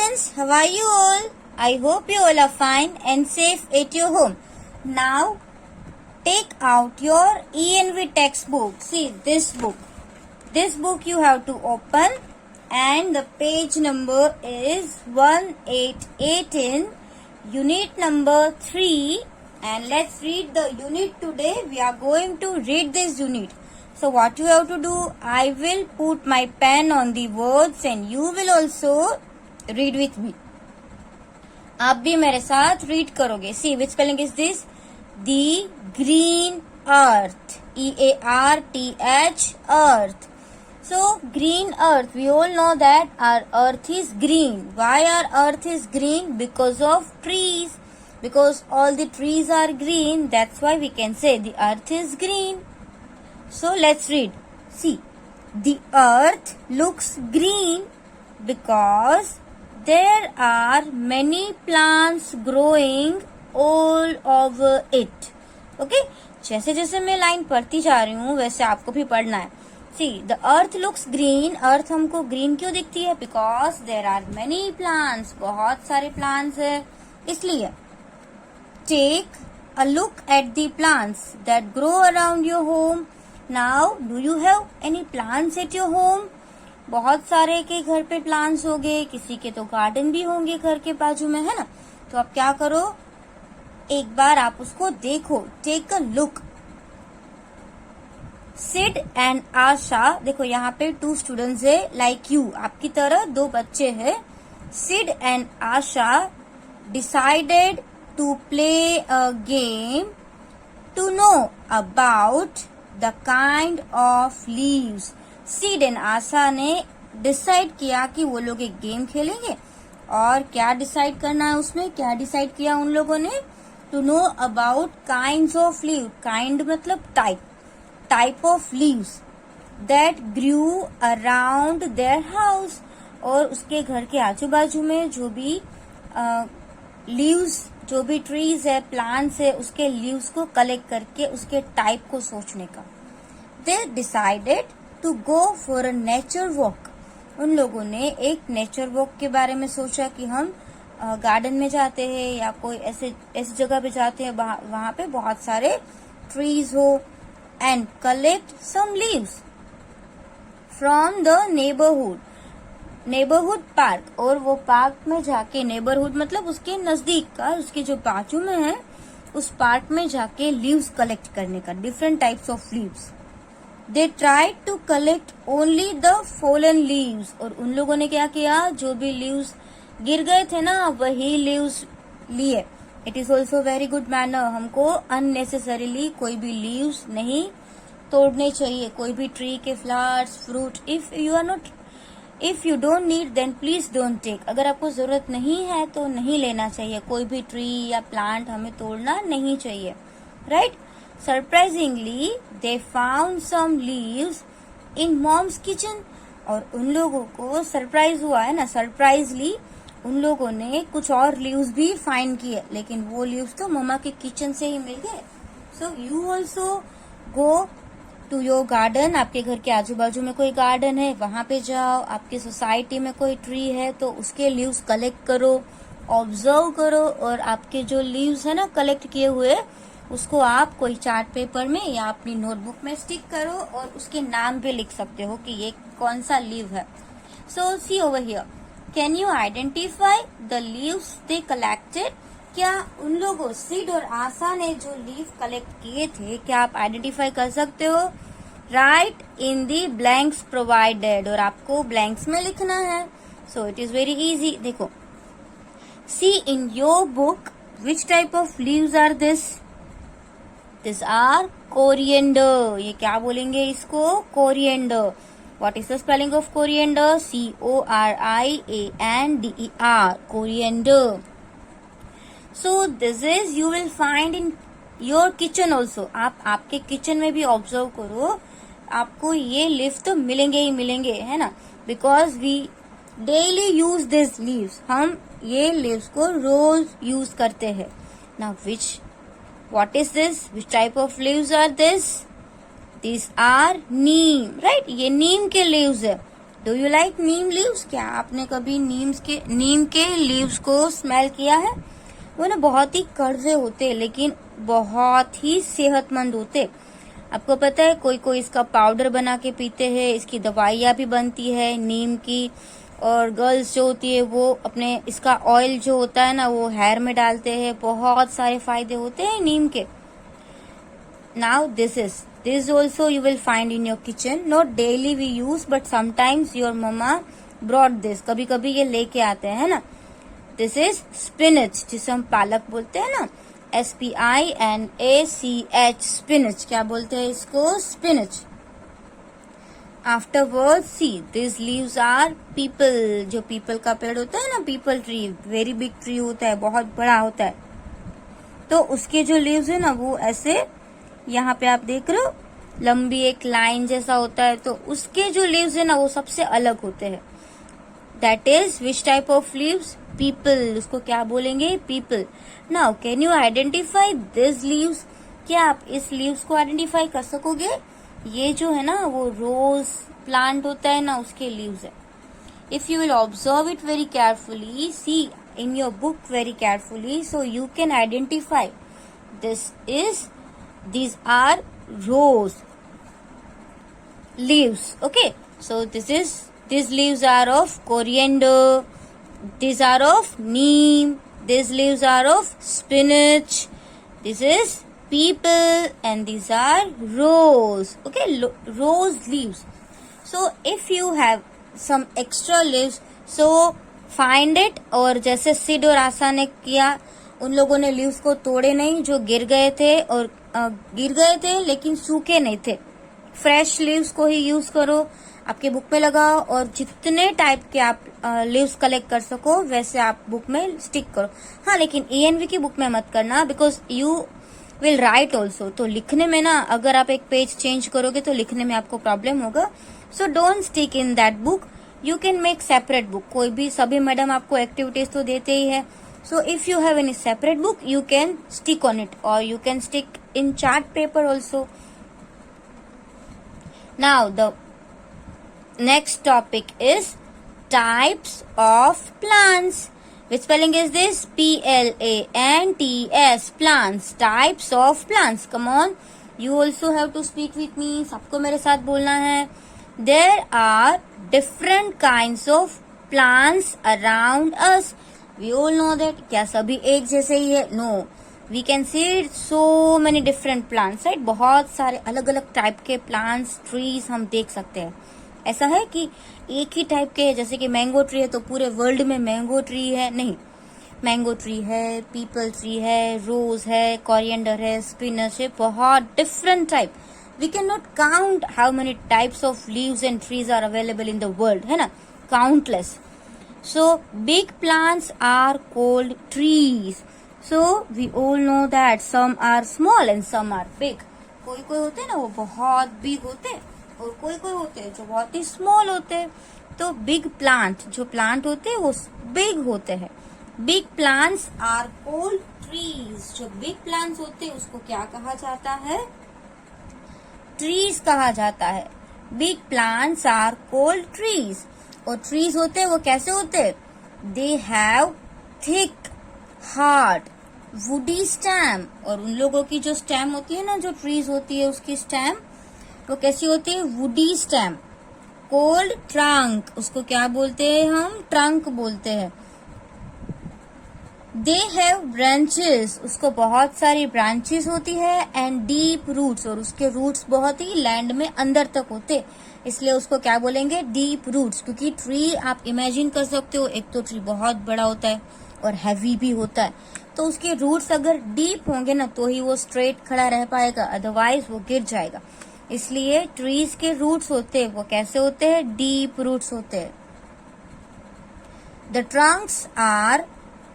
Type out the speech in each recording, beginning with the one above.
students, how are you all? I hope you all are fine and safe at your home. Now, take out your ENV textbook. See this book. This book you have to open and the page number is 188 unit number 3 and let's read the unit today. We are going to read this unit. So what you have to do, I will put my pen on the words and you will also read with me. आप भी मेरे साथ read करोगे. See which spelling is this? The green earth. EARTH earth. So green earth, we all know that our earth is green. Why our earth is green? Because of trees. Because all the trees are green, that's why we can say the earth is green. So let's read. See, the earth looks green because there are many plants growing all over it. Okay? जैसे जैसे मैं line पढ़ती जा रही हूँ वैसे आपको भी पढ़ना है. See, the earth looks green. Earth हमको green क्यों दिखती है? Because there are many plants. बहुत सारे plants है इसलिए. Take a look at the plants that grow around your home. Now, do you have any plants at your home? बहुत सारे के घर पे प्लांट्स होंगे, किसी के तो गार्डन भी होंगे घर के बाजू में, है ना? तो आप क्या करो, एक बार आप उसको देखो. Take a look. Sid and Asha, देखो यहाँ पे 2 स्टूडेंट्स है लाइक यू, आपकी तरह 2 बच्चे हैं. Sid and Asha decided to play a game to know about the kind of leaves. Sid and Asha ने डिसाइड किया कि वो लोग एक गेम खेलेंगे. और क्या डिसाइड करना है उसमें, क्या डिसाइड किया उन लोगों ने? To know about kind of leave. Kind मतलब type of leaves that grew around their house. और उसके घर के आजू बाजू में जो भी लीव्स, जो भी ट्रीज है, प्लांट्स है, उसके लीव्स को कलेक्ट करके उसके टाइप को सोचने का. They decided to go for a nature walk. उन लोगों ने एक नेचर वॉक के बारे में सोचा कि हम गार्डन में जाते हैं या कोई ऐसे जगह पे जाते हैं वहां पे बहुत सारे ट्रीज हो and collect some leaves from the neighbourhood park. और वो पार्क में जाके, नेबरहुड मतलब उसके नजदीक का, उसके जो बाजू में है उस पार्क में जाके लीव्स कलेक्ट करने का, different types of leaves. They tried to collect only the fallen leaves. और उन लोगों ने क्या किया, जो भी लीव्स गिर गए थे ना वही लीव्स लिए. It is also very good manner. हमको अननेसेसरीली कोई भी लीव्स नहीं तोड़ने चाहिए. कोई भी ट्री के flowers, fruit, if you don't need then please don't take. अगर आपको जरूरत नहीं है तो नहीं लेना चाहिए. कोई भी ट्री या प्लांट हमें तोड़ना नहीं चाहिए. Right? Surprisingly they found some leaves in mom's kitchen. और उन लोगों को सरप्राइज हुआ है ना, सरप्राइजली उन लोगों ने कुछ और लीव्स भी फाइंड किए, लेकिन वो लीव्स तो मम्मा के किचन से ही मिल गए. So you also go to your garden. आपके घर के आजू बाजू में कोई गार्डन है, वहां पे जाओ. आपके सोसाइटी में कोई ट्री है तो उसके लीव्स कलेक्ट करो, ऑब्जर्व करो. और आपके जो लीव्स है ना कलेक्ट किए हुए, उसको आप कोई चार्ट पेपर में या अपनी नोटबुक में स्टिक करो और उसके नाम भी लिख सकते हो कि ये कौन सा लीव है. So see over here, can you identify the leaves they collected. क्या उन लोगों, सीड और आशा ने जो लीव कलेक्ट किए थे, क्या आप आइडेंटिफाई कर सकते हो? Write in the blanks provided. और आपको ब्लैंक्स में लिखना है. So it is very easy. देखो, see in your book which type of leaves are this. This are coriander. ये क्या बोलेंगे इसको? Coriander. What is the spelling of coriander? CORIANDER. Coriander. So this is you will find in your kitchen also. आप आपके kitchen में भी observe करो, आपको ये लीव तो मिलेंगे ही मिलेंगे, है ना? Because we daily use these leaves. हम ये लीव्स को रोज यूज करते हैं. Now what is this? Which type of leaves are this? These are neem, right? ये नीम के leaves है. Do you like Neem leaves? क्या आपने कभी नीम के लीव्स को स्मेल किया है? वो ना बहुत ही कड़वे होते लेकिन बहुत ही सेहतमंद होते। आपको पता है कोई कोई इसका पाउडर बना के पीते हैं, इसकी दवाइयाँ भी बनती है नीम की। और गर्ल्स जो होती है वो अपने इसका ऑयल जो होता है ना वो हेयर में डालते हैं। बहुत सारे फायदे होते हैं नीम के। Now this also you will find in your kitchen. Not daily we use but sometimes your mama brought this. कभी कभी ये लेके आते हैं ना। दिस इज स्पिनच, जिसे हम पालक बोलते हैं ना, SPINACH, स्पिनच। क्या बोलते हैं इसको? Spinach. Afterward see this leaves are peepal. जो पीपल का पेड़ होता है ना, peepal tree, very big tree होता है, बहुत बड़ा होता है। तो उसके जो लीव्स है ना वो ऐसे, यहाँ पे आप देख रहे हो लंबी एक लाइन जैसा होता है। तो उसके जो लीव्स है ना वो सबसे अलग होते हैं। That is which type of leaves? People. उसको क्या बोलेंगे? People. Now can you identify this leaves? क्या आप इस लीव्स को आइडेंटिफाई कर सकोगे? ये जो है ना वो रोज प्लांट होता है ना, उसके लीव्स है। If you will observe it very carefully, see in your book very carefully, so you can identify these are rose leaves. Okay, so these leaves are of coriander, these are of neem, these leaves are of spinach, this is people, and these are rose. Okay, rose leaves. So if you have some extra leaves, so find it. और जैसे सिड और आशा ने किया, उन लोगों ने leaves को तोड़े नहीं, जो गिर गए थे लेकिन सूखे नहीं थे। फ्रेश लीव्स को ही यूज करो, आपके बुक में लगाओ, और जितने टाइप के आप लीव्स कलेक्ट कर सको वैसे आप बुक में स्टिक करो। हाँ, लेकिन ENV की बुक में मत करना, because you will write also. तो लिखने में ना, अगर आप एक पेज चेंज करोगे तो लिखने में आपको प्रॉब्लम होगा। So don't stick in that book, you can make separate book. कोई भी, सभी मैडम आपको एक्टिविटीज तो देते ही है। So if you have any separate book, you can stick on it, or you can stick in chart paper also. Now the next topic is types of plants. Which spelling is this? PLANTS, plants. Types of plants. Come on, you also have to speak with me. सबको मेरे साथ बोलना है. There are different kinds of plants around us. We all know that. क्या सभी एक जैसे ही है? No. We can see so many different plants, right? बहुत सारे अलग अलग टाइप के प्लांट्स, ट्रीज हम देख सकते हैं। ऐसा है कि एक ही टाइप के है, जैसे कि मैंगो ट्री है तो पूरे वर्ल्ड में मैंगो ट्री है? नहीं, मैंगो ट्री है, पीपल ट्री है, रोज है, कोरिएंडर है, स्पिनच है, बहुत different type. We can not count how many types of leaves and trees are available in the world, है ना? Countless. So big plants are called trees. So we all know that some are small and some are big. कोई कोई होते हैं ना वो बहुत big होते हैं, और कोई कोई होते हैं जो बहुत ही small होते हैं। तो big plant, जो plant होते हैं वो big होते हैं। Big plants are called trees. जो big plants होते हैं उसको क्या कहा जाता है? Trees कहा जाता है। Big plants are called trees. और ट्रीज होते हैं वो कैसे होते हैं? They have thick hard woody stem. और उन लोगों की जो स्टेम होती है ना, जो ट्रीज होती है उसकी स्टेम वो कैसी होती है? Woody stem. कोल्ड ट्रंक, उसको क्या बोलते हैं हम? ट्रंक बोलते हैं। दे हैव ब्रांचेस, उसको बहुत सारी ब्रांचेस होती है। एंड डीप रूट्स, और उसके रूट्स बहुत ही लैंड में अंदर तक होते, इसलिए उसको क्या बोलेंगे? Deep roots. क्योंकि ट्री आप इमेजिन कर सकते हो, एक तो ट्री बहुत बड़ा होता है और हैवी भी होता है, तो उसके रूट्स अगर डीप होंगे ना तो ही वो स्ट्रेट खड़ा रह पाएगा, अदरवाइज वो गिर जाएगा। इसलिए ट्रीज के रूट्स होते हैं वो कैसे होते हैं? डीप रूट्स होते हैं। The trunks are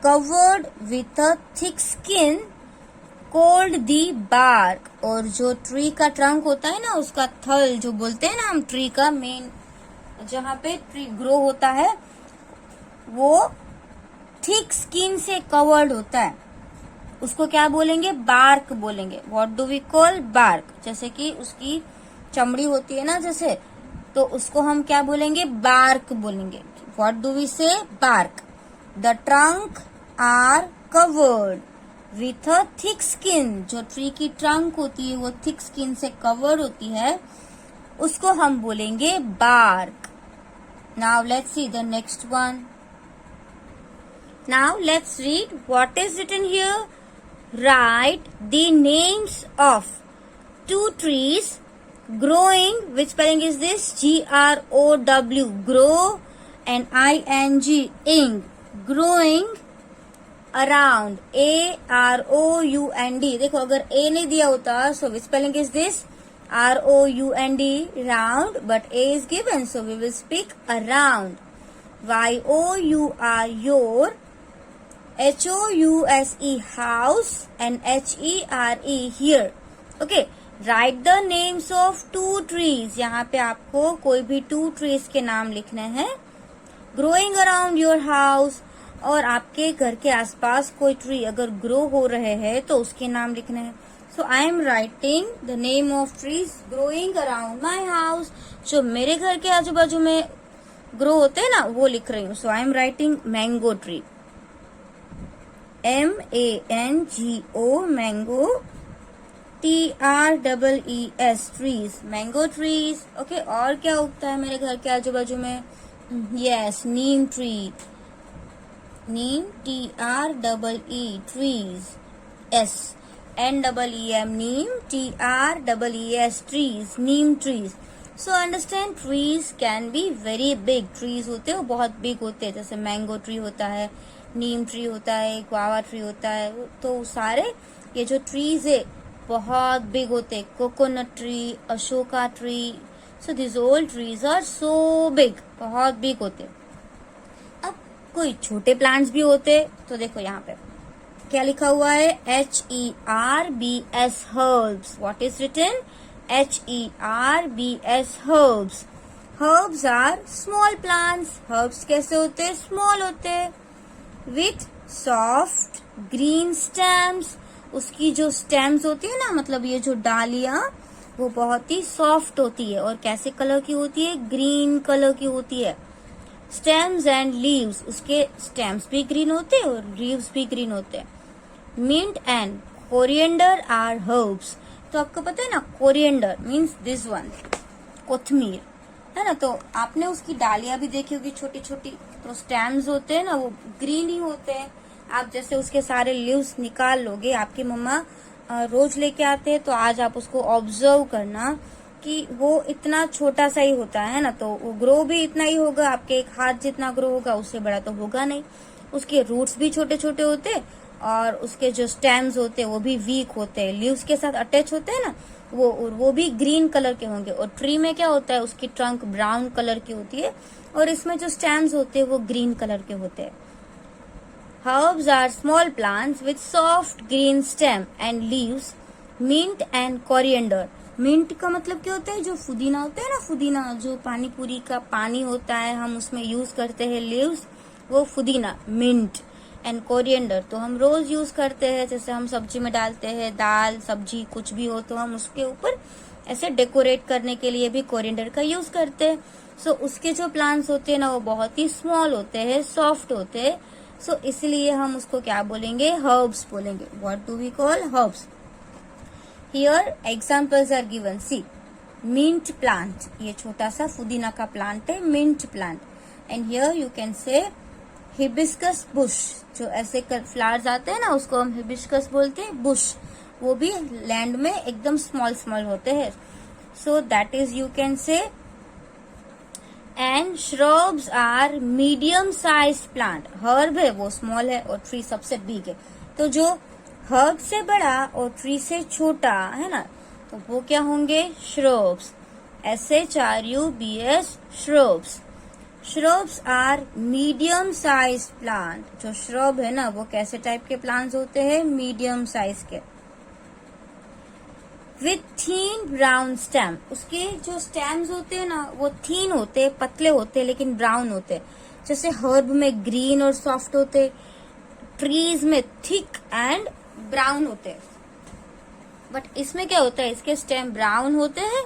covered with a thick skin called the bark. और जो ट्री का ट्रंक होता है ना, उसका थल जो बोलते हैं ना हम, ट्री का मेन जहाँ पे ट्री ग्रो होता है वो थिक स्किन से कवर्ड होता है, उसको क्या बोलेंगे? बार्क बोलेंगे। What do we call bark? जैसे कि उसकी चमड़ी होती है ना, जैसे तो उसको हम क्या बोलेंगे? बार्क बोलेंगे. What do we say? Bark. The trunk are covered with a thick skin. जो ट्री की ट्रंक होती है वो थिक स्किन से कवर्ड होती है, उसको हम बोलेंगे bark. Now let's see the next one. Now let's read what is written here. Right the names of two trees growing. Which spelling is this? GROW. Grow and ING. Ing. Growing around. AROUND. देखो अगर A नहीं दिया होता so which spelling is this? ROUND. Round. But A is given so we will speak around. YOUR. Your. HOUSE. House. And HERE. Here. Okay. Right the names of two trees. यहाँ पे आपको कोई भी to trees के नाम लिखने हैं. Growing around your house. और आपके घर के आसपास कोई ट्री अगर ग्रो हो रहे हैं तो उसके नाम लिखने हैं. So I am writing the name of trees growing around my house. जो मेरे घर के आजू बाजू में ग्रो होते हैं ना वो लिख रही हूँ. So I am writing mango tree. MANGO. Mango. TREES. Trees. Mango trees. Okay. और क्या उगता है मेरे घर के आजू बाजू में? Yes, Neem tree. Neem. TREE. Trees. NEEM. Neem. TREES. Trees. Neem trees. So understand trees can be very big. Trees होते हैं वो बहुत बिग होते हैं. जैसे मैंगो ट्री होता है, नीम ट्री होता है, गुआवा ट्री होता है. तो सारे ये जो ट्रीज है बहुत बिग होते. Coconut tree, Ashoka tree. So this all trees are so big. बहुत बिग होते. अब कोई छोटे प्लांट्स भी होते. तो देखो यहाँ पे क्या लिखा हुआ है? HERBS. Herbs. What is written? HERBS. Herbs. Herbs are small plants. Herbs कैसे होते? स्मॉल होते. With soft green stems. उसकी जो स्टेम्स होती है ना, मतलब ये जो डालियां, वो बहुत ही सॉफ्ट होती है. और कैसे कलर की होती है? ग्रीन कलर की होती है. Stems and leaves. उसके स्टेम्स भी ग्रीन होते हैं और लीव्स भी ग्रीन होते हैं. Mint and coriander are herbs. तो आपको पता है ना, कोरिएंडर मीन्स दिस वन, कोथमीर है ना. तो आपने उसकी डालियां भी देखी होगी छोटी छोटी. तो स्टेम्स होते हैं ना वो ग्रीन ही होते हैं. आप जैसे उसके सारे लीव्स निकाल लोगे, आपकी मम्मा रोज लेके आते हैं, तो आज आप उसको ऑब्जर्व करना कि वो इतना छोटा सा ही होता है ना. तो वो ग्रो भी इतना ही होगा, आपके एक हाथ जितना ग्रो होगा, उससे बड़ा तो होगा नहीं. उसके रूट्स भी छोटे छोटे होते और उसके जो स्टेम्स होते हैं वो भी वीक होते हैं. लीव्स के साथ अटैच होते हैं ना, वो भी ग्रीन कलर के होंगे. और ट्री में क्या होता है? उसकी ट्रंक ब्राउन कलर की होती है और इसमें जो स्टेम्स होते हैं वो ग्रीन कलर के होते हैं. Herbs are small plants with soft green stem and leaves. Mint and coriander. Mint का मतलब क्या होता है? जो पुदीना होता है ना, पुदीना जो पानी पूरी का पानी होता है हम उसमें यूज करते हैं लीव्स, वो पुदीना. मिंट एंड कोरिएंडर तो हम रोज यूज करते हैं. जैसे हम सब्जी में डालते हैं, दाल सब्जी कुछ भी हो तो हम उसके ऊपर ऐसे डेकोरेट करने के लिए भी कोरिएंडर का यूज करते हैं. सो उसके जो प्लांट्स होते हैं ना वो बहुत ही स्मॉल होते हैं, सॉफ्ट होते हैं. सो इसलिए हम उसको क्या बोलेंगे? हर्ब्स बोलेंगे. What do we call? Herbs. Here examples are given. See, mint plant. ये छोटा सा पुदीना का प्लांट है, mint plant. And here you can say hibiscus bush. जो ऐसे फ्लावर्स आते हैं ना उसको हम हिबिस्कस बोलते हैं, बुश. वो भी लैंड में एकदम स्मॉल स्मॉल होते हैं. So that is you can say. And shrubs are medium size plant. Herb है वो स्मॉल है और ट्री सबसे बिग है. तो जो हर्ब से बड़ा और ट्री से छोटा है ना, तो वो क्या होंगे? Shrubs. SHRUBS. Shrubs. Shrubs are medium size plant. जो श्रब है ना वो कैसे टाइप के प्लांट्स होते हैं? मीडियम साइज के. With thin brown stem. उसके जो स्टेम्स होते हैं ना वो थीन होते हैं, पतले होते हैं लेकिन ब्राउन होते हैं. जैसे हर्ब में ग्रीन और सॉफ्ट होते, ट्रीज में थिक एंड ब्राउन होते हैं. बट इसमें क्या होता है? इसके स्टेम ब्राउन होते हैं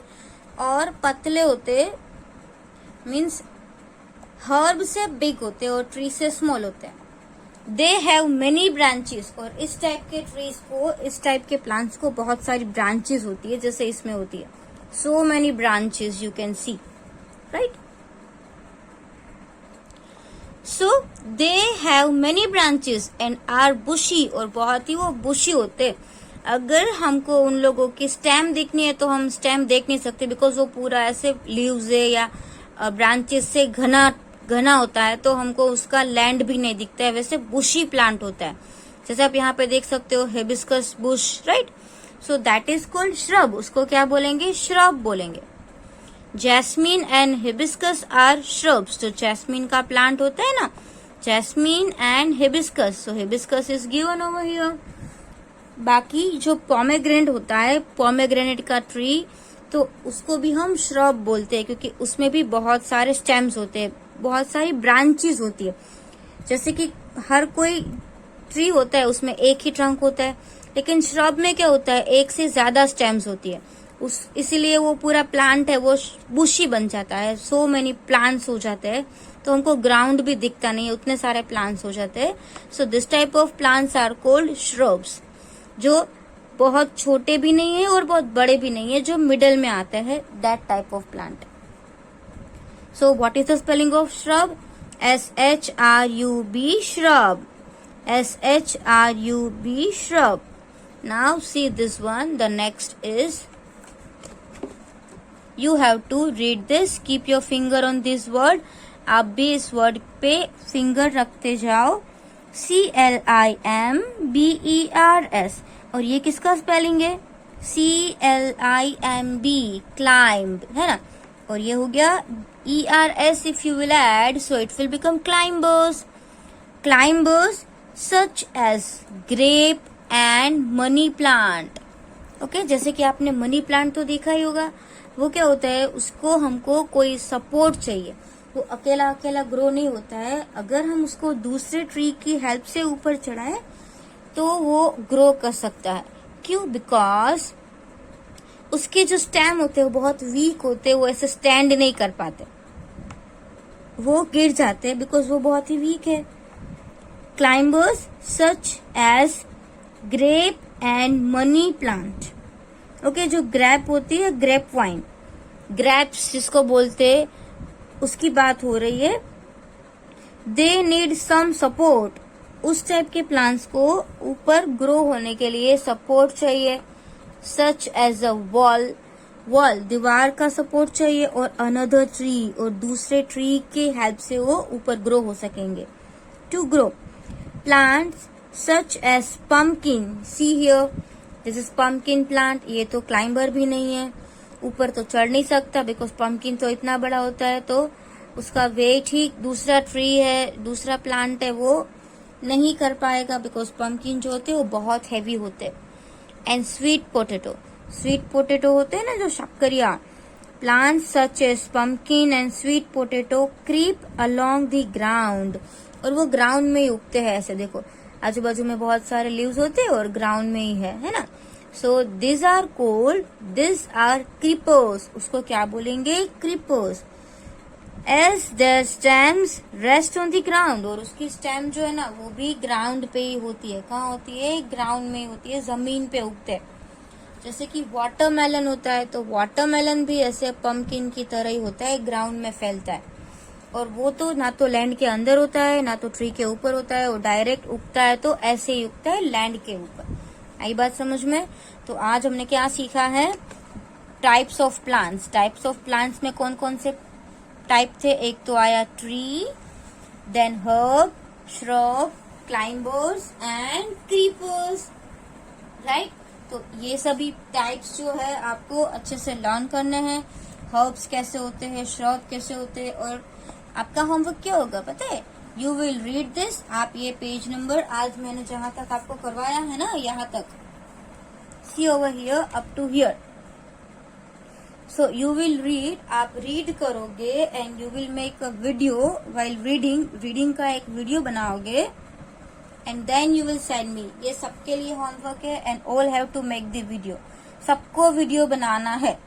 और पतले होते हैं मीन्स हर्ब से बिग होते हैं और ट्री से स्मॉल होते हैं. दे हैव मेनी ब्रांचेस. और इस टाइप के ट्रीज को, इस टाइप के प्लांट्स को बहुत सारी ब्रांचेस होती है, जैसे इसमें होती है. So many branches you can see, right. So they have many branches and are bushy. और बहुत ही वो बुशी होते. अगर हमको उन लोगों की स्टेम देखनी है तो हम स्टेम देख नहीं सकते, बिकॉज वो पूरा ऐसे लीव्स है या ब्रांचेस से घना घना होता है, तो हमको उसका लैंड भी नहीं दिखता है. वैसे बुशी प्लांट होता है, जैसे आप यहाँ पे देख सकते हो hibiscus bush, right. So that is called shrub. उसको क्या बोलेंगे? श्रब बोलेंगे. Jasmine and hibiscus are shrubs. तो जैस्मीन का प्लांट होता है ना, jasmine and hibiscus. So hibiscus is given over here. बाकी जो पोमेग्रेनेट होता है, पोमेग्रेनेट का ट्री, तो उसको भी हम श्रब बोलते हैं, क्योंकि उसमें भी बहुत सारे स्टेम्स होते हैं, बहुत सारी ब्रांचेस होती है. जैसे कि हर कोई ट्री होता है उसमें एक ही ट्रंक होता है, लेकिन श्रब में क्या होता है, एक से ज्यादा स्टेम्स होती है. इसीलिए वो पूरा प्लांट है वो बुशी बन जाता है. सो मेनी प्लांट्स हो जाते हैं, तो हमको ग्राउंड भी दिखता नहीं है, उतने सारे प्लांट्स हो जाते हैं. So this type of plants are called shrubs, जो बहुत छोटे भी नहीं है और बहुत बड़े भी नहीं है, जो मिडल में आता है, that type of plant. So what is the spelling of shrub? SHRUB, shrub. SHRUB, shrub. Now see this one. The next is, you have to read this. Keep your finger on this word. आप भी इस word पे finger रखते जाओ. CLIMBERS. और ये किसका spelling है? CLIMB, climb, है ना. और ये हो गया ERS. if you will add, so it will become climbers. Climbers such as grape and money plant. Okay, जैसे कि आपने मनी प्लांट तो देखा ही होगा. वो क्या होता है, उसको हमको कोई सपोर्ट चाहिए. वो अकेला अकेला ग्रो नहीं होता है. अगर हम उसको दूसरे ट्री की हेल्प से ऊपर चढ़ाएं तो वो ग्रो कर सकता है. क्यों? बिकॉज उसके जो स्टेम होते हैं वो बहुत वीक होते हैं, वो ऐसे स्टैंड नहीं कर पाते, वो गिर जाते हैं, बिकॉज वो बहुत ही वीक है. Climbers such as grape and money plant. Okay, जो ग्रेप होती है, ग्रेप वाइन, ग्रेप्स जिसको बोलते हैं, उसकी बात हो रही है. They need some support. उस टाइप के प्लांट्स को ऊपर ग्रो होने के लिए सपोर्ट चाहिए. सच एज अ वॉल, दीवार का सपोर्ट चाहिए, और अनदर ट्री, और दूसरे ट्री के हेल्प से वो ऊपर ग्रो हो सकेंगे. To grow plants such as pumpkin. See here, this is pumpkin plant. ये तो क्लाइंबर भी नहीं है, ऊपर तो चढ़ नहीं सकता, बिकॉज पम्पकिन तो इतना बड़ा होता है, तो उसका वेट ही दूसरा ट्री है, दूसरा प्लांट है, वो नहीं कर पाएगा, बिकॉज पम्पकिन जो होते हैं वो बहुत हैवी होते हैं. And sweet potato, sweet potato होते हैं ना जो शक्करिया. Plant such as pumpkin and sweet potato creep along the ground. और वो ग्राउंड में ही उगते हैं. ऐसे देखो, आजू बाजू में बहुत सारे लीव्स होते हैं और ग्राउंड में ही है ना. So this are called, this are creepers. उसको क्या बोलेंगे? Creepers. As their stems rest on the ground. और उसकी स्टेम जो है ना, वो भी ग्राउंड पे ही होती है. कहाँ होती है? ग्राउंड में होती है, जमीन पे उगते हैं. जैसे कि वाटरमेलन होता है, तो वाटरमेलन भी ऐसे पम्पकिन की तरह ही होता है, ग्राउंड में फैलता है. और वो तो ना तो लैंड के अंदर होता है, ना तो ट्री के ऊपर होता है, वो डायरेक्ट उगता है, तो ऐसे ही उगता है लैंड के ऊपर. आई बात समझ में? तो आज हमने क्या सीखा है? Types of plants. Types of plants में कौन कौन से टाइप थे? एक तो आया tree, then herb, shrub, climbers and creepers, right. तो ये सभी टाइप्स जो है आपको अच्छे से लर्न करने हैं. हर्ब्स कैसे होते हैं, श्रब कैसे होते हैं. और आपका होमवर्क क्या होगा पता है? You will read this. आप ये पेज नंबर आज मैंने जहां तक आपको करवाया है ना, यहाँ तक, see over here up to here. So you will read, आप रीड करोगे and you will make a video while reading. Reading का एक वीडियो बनाओगे and then you will send me. ये सबके लिए होमवर्क है and all have to make the video. सबको वीडियो बनाना है.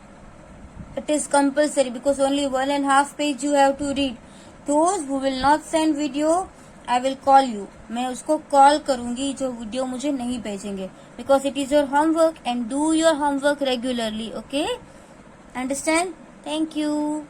It is compulsory because only 1.5 page you have to read. Those who will not send video, I will call you. मैं उसको call करूंगी जो वीडियो मुझे नहीं भेजेंगे. Because it is your homework and do your homework regularly. Okay? Understand? Thank you.